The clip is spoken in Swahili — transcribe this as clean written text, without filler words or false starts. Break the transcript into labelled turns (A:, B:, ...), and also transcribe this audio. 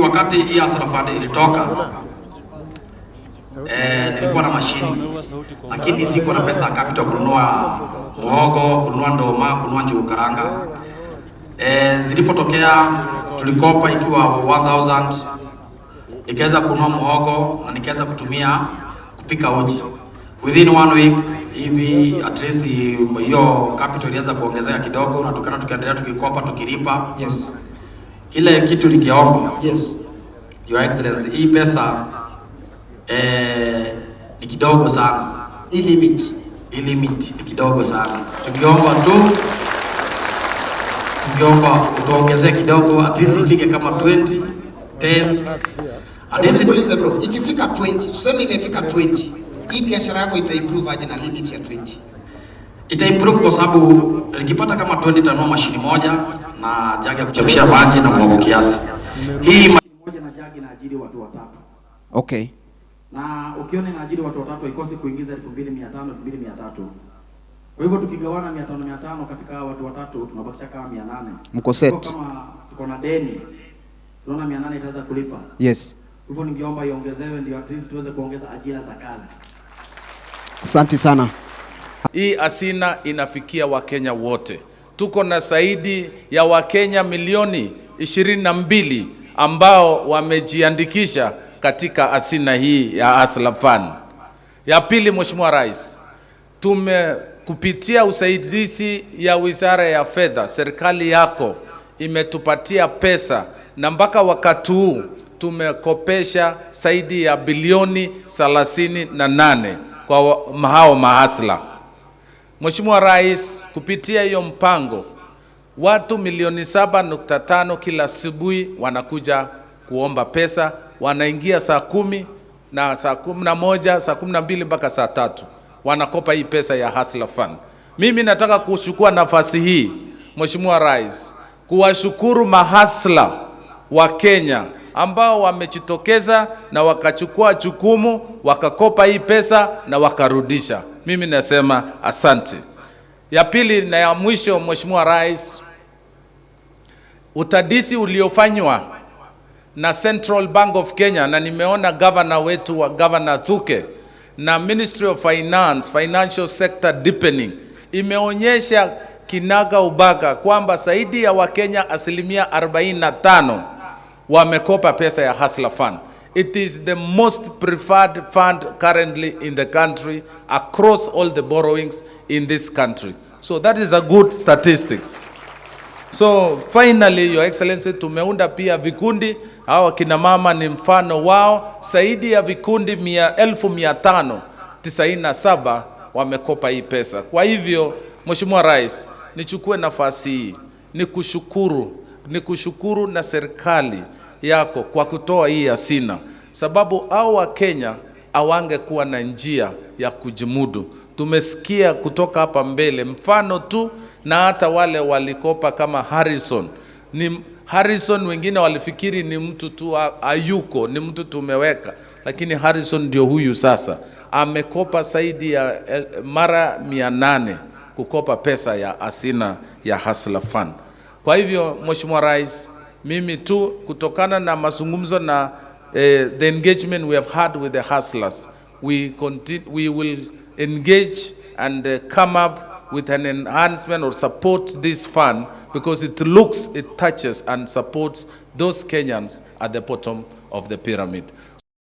A: wakati hii Hustler Fund ilitoka, nilikuwa na mashini, lakini sikuwa na pesa ya capital kununua muhogo, kununua ndoma, kununua njugu karanga. Zilipotokea tulikopa ikiwa 1000, nikaweza kununua muhogo na nikaweza kutumia kupika uji. Within 1 week hivi at least hiyo capital ilianza kuongezeka kidogo, na tukaendelea tukikopa tukilipa.
B: Yes.
A: Ile kitu nikiomba,
B: yes,
A: Your Excellency, hii pesa ni kidogo sana.
B: Hii limit
A: Ni kidogo sana. Tukiomba utuongezee kidogo, at least ifike kama 20, 10.
B: Nikuulize bro, ikifika 20, tuseme imefika 20, hii biashara yako ita-improve aje na limit ya 20?
A: Ita-improve kwa sababu nikipata kama 20 tanua mashini moja na jagi ya kuchemshia maji na muhogo kiasi. Hii mashini moja na jagi na ajiri watu 3.
B: Okay.
A: Na ukiona inaajiri watu 3 haikosi kuingiza 2500, 2300. Kwa hivyo tukigawana 500 katika watu 3 tunabakisha kama 800.
B: Mko set.
A: Kama tuko na deni, tunaona 800 itaweza kulipa.
B: Yes.
A: Hivyo ningeomba iongezewe ndio at least tuweze kuongeza ajira za kazi.
B: Asante sana.
C: Hii asina inafikia Wakenya wote. Tuko na zaidi ya Wakenya milioni 22 ambao wamejiandikisha katika asina hii ya Hustler Fund. Ya pili, Mheshimiwa Rais, kupitia usaidizi ya Wizara ya Fedha, serikali yako imetupatia pesa na mpaka wakati huu tumekopesha zaidi ya bilioni 38 kwa hao mahasla. Mheshimiwa Rais, kupitia hiyo mpango watu milioni 7.5 kila asubuhi wanakuja kuomba pesa, wanaingia saa 10 na saa 11, saa 12 mpaka saa 3 wanakopa hii pesa ya Hustler Fund. Mimi nataka kuchukua nafasi hii Mheshimiwa Rais kuwashukuru mahasla wa Kenya ambao wamejitokeza na wakachukua jukumu, wakakopa hii pesa na wakarudisha. Mimi nasema asante. Ya pili na ya mwisho, Mheshimiwa Rais, utadisi uliofanywa na Central Bank of Kenya, na nimeona governor wetu wa Governor Thuke na Ministry of Finance, Financial Sector Deepening, imeonyesha kinaga ubaga kwamba zaidi ya Wakenya 45% wamekopa pesa ya Hustler Fund. It is the most preferred fund currently in the country across all the borrowings in this country. So that is a good statistics. So finally, Your Excellency, tumeunda pia vikundi. Hawa kina mama ni mfano wao. Zaidi ya vikundi 1597 wamekopa hii pesa. Kwa hivyo, Mheshimiwa Rais, nichukue nafasi hii nikushukuru na serikali yako kwa kutoa hii asina, sababu hao wa Kenya hawangekuwa na njia ya kujimudu. Tumesikia kutoka hapa mbele mfano tu, na hata wale walikopa kama Harrison, wengine walifikiri ni mtu tu ayuko, ni mtu tumeweka, lakini Harrison ndio huyu sasa amekopa zaidi ya mara 800 kukopa pesa ya asina ya Hustler Fund. Kwa hivyo Mheshimiwa Rais, mimi tu kutokana na mazungumzo na the engagement we have had with the hustlers, we will engage and come up with an enhancement or support this fund, because it touches and supports those Kenyans at the bottom of the pyramid.